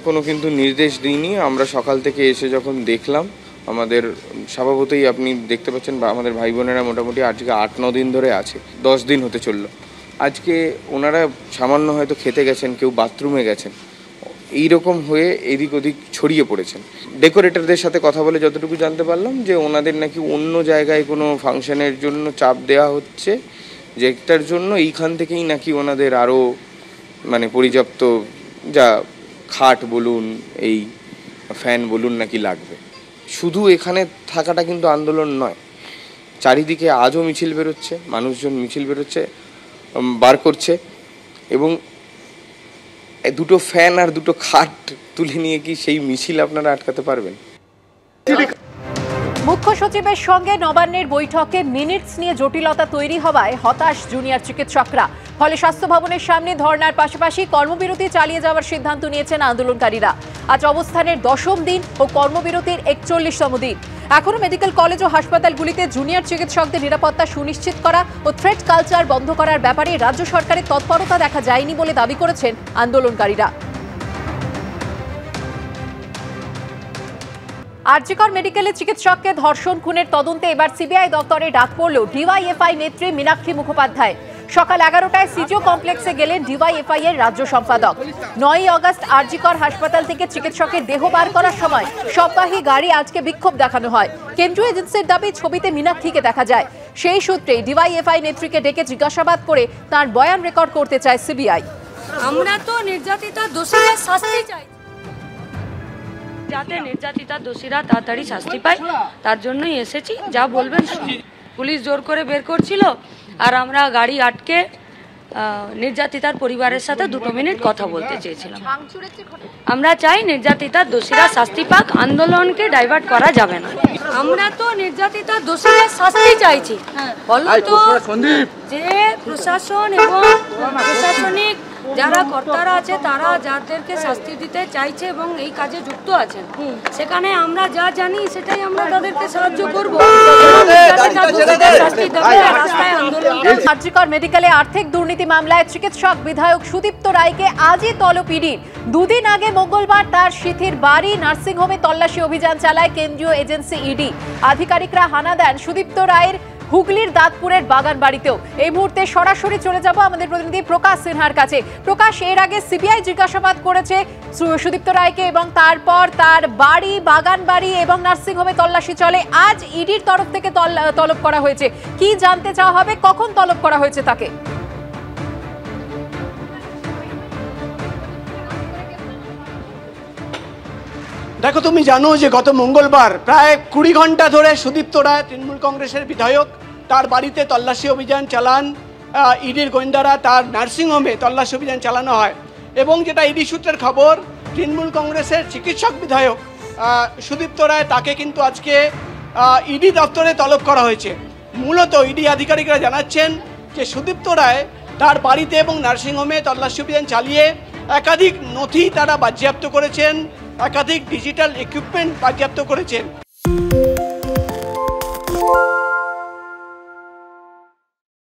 কোনো কিন্তু নির্দেশ দিইনি। আমরা সকাল থেকে এসে যখন দেখলাম, আমাদের স্বভাবতই আপনি দেখতে পাচ্ছেন বা আমাদের ভাই বোনেরা মোটামুটি আজকে 8-9 দিন ধরে আছে, 10 দিন হতে চললো। আজকে ওনারা সামান্য হয়তো খেতে গেছেন, কেউ বাথরুমে গেছেন, এইরকম হয়ে এদিক ওদিক ছড়িয়ে পড়েছেন। ডেকোরেটরদের সাথে কথা বলে যতটুকু জানতে পারলাম যে ওনাদের নাকি অন্য জায়গায় কোনো ফাংশনের জন্য চাপ দেওয়া হচ্ছে, যেটার জন্য এইখান থেকেই নাকি ওনাদের আরও পর্যাপ্ত যা খাট বলুন, এই ফ্যান বলুন নাকি লাগবে। শুধু এখানে থাকাটা কিন্তু আন্দোলন নয়, চারিদিকে আজও মিছিল বেরোচ্ছে, মানুষজন মিছিল বেরোচ্ছে, বার করছে, এবং দুটো ফ্যান আর দুটো খাট তুলে নিয়ে কি সেই মিছিল আপনারা আটকাতে পারবেন? মুখ্য সচিবের সঙ্গে নবান্নের বৈঠকে মিনিটস নিয়ে জটিলতা তৈরি হওয়ায় হতাশ জুনিয়র চিকিৎসকরা। ফলে স্বাস্থ্য ভবনের সামনে ধর্নার পাশাপাশি কর্মবিরতি চালিয়ে যাওয়ার সিদ্ধান্ত নিয়েছেন আন্দোলনকারীরা। আজ অবস্থানের 10ম দিন ও কর্মবিরতির 41তম দিন। এখনো মেডিকেল কলেজ ও হাসপাতালগুলিতে জুনিয়র চিকিৎসকদের নিরাপত্তা সুনিশ্চিত করা ও থ্রেট কালচার বন্ধ করার ব্যাপারে রাজ্য সরকারের তৎপরতা দেখা যায়নি বলে দাবি করেছেন আন্দোলনকারীরা। আরজিকর মেডিকেলে চিকিৎসককে ধর্ষণ খুনের তদন্তে এবার সিবিআই দপ্তরে ডাক পড়ল ডিওয়াইএফআই নেত্রী মীনাক্ষী মুখোপাধ্যায়। সকাল 11টায় সিজিও কমপ্লেক্সে গেলেন ডিওয়াইএফআই এর রাজ্য সম্পাদক। 9ই আগস্ট আরজিকর হাসপাতাল থেকে চিকিৎসকের দেহ বার করার সময় সববাহী গাড়ি আজকে বিক্ষোভ দেখানো হয়। কেন্দ্রীয় এজেন্সির দাবি ছবিতে মীনাক্ষীকে দেখা যায়। সেই সূত্রে ডিওয়াইএফআই নেত্রীকে ডেকে জিজ্ঞাসাবাদ করে তার বয়ান রেকর্ড করতে চায় সিবিআই। আমরা তো নির্যাতিতা দোষীদের শাস্তি চাই, যাতে নির্যাতিতা দোষীরা তাড়াতাড়ি শাস্তি পায়, তার জন্যই এসেছি। যা বলবেন পুলিশ জোর করে বের করছিল, আর আমরা গাড়ি আটকে নির্যাতিতার পরিবারের সাথে 2 মিনিট কথা বলতে চেয়েছিলাম। আমরা চাই নির্যাতিতার দোষীরা শাস্তি পাক, আন্দোলনকে ডাইভার্ট করা যাবে না। আমরা তো নির্যাতিতা দোষীদের শাস্তি চাইছি। বলতো যে প্রশাসন এবং প্রশাসনিক যারা কর্তারা আছে তারা যাদেরকে শাস্তি দিতে চাইছে এবং এই কাজে যুক্ত আছেন, সেখানে আমরা যা জানি সেটাই আমরা তাদেরকে সাহায্য করব। আরজিকর মেডিকেলে আর্থিক দুর্নীতি মামলায় চিকিৎসক বিধায়ক সুদীপ্ত রায়কে আজই তলব ইডির। 2 দিন আগে মঙ্গলবার তার সিথির বাড়ি নার্সিংহোমে তল্লাশি অভিযান চালায় কেন্দ্রীয় এজেন্সি ইডি। আধিকারিকরা হানা দেন সুদীপ্ত রায়ের হুগলির দাঁতপুরের বাগান বাড়িতেও। এই মুহূর্তে সরাসরি চলে যাব আমাদের প্রতিনিধি প্রকাশ সিনহার কাছে। প্রকাশ, এর আগে সিবিআই জিজ্ঞাসাবাদ করেছে সুদীপ্ত রায়কে এবং তারপর তার বাড়ি, বাগান বাড়ি এবং নার্সিংহোমে তল্লাশি চলে। আজ ইডির তরফ থেকে তলব করা হয়েছে। কি জানতে চাওয়া হবে, কখন তলব করা হয়েছে তাকে? দেখো, তুমি জানো যে গত মঙ্গলবার প্রায় 20 ঘন্টা ধরে সুদীপ্ত রায়, তৃণমূল কংগ্রেসের বিধায়ক, তার বাড়িতে তল্লাশি অভিযান চালান। ইডির গোয়েন্দারা তার নার্সিংহোমে তল্লাশি অভিযান চালানো হয় এবং যেটা ইডি সূত্রের খবর, তৃণমূল কংগ্রেসের চিকিৎসক বিধায়ক সুদীপ্ত রায়, তাকে কিন্তু আজকে ইডি দপ্তরে তলব করা হয়েছে। মূলত ইডি আধিকারিকরা জানাচ্ছেন যে সুদীপ্ত রায় তার বাড়িতে এবং নার্সিংহোমে তল্লাশি অভিযান চালিয়ে একাধিক নথি তারা বাজেয়াপ্ত করেছেন, একাধিক ডিজিটাল ইকুইপমেন্ট বাজেয়াপ্ত করেছেন।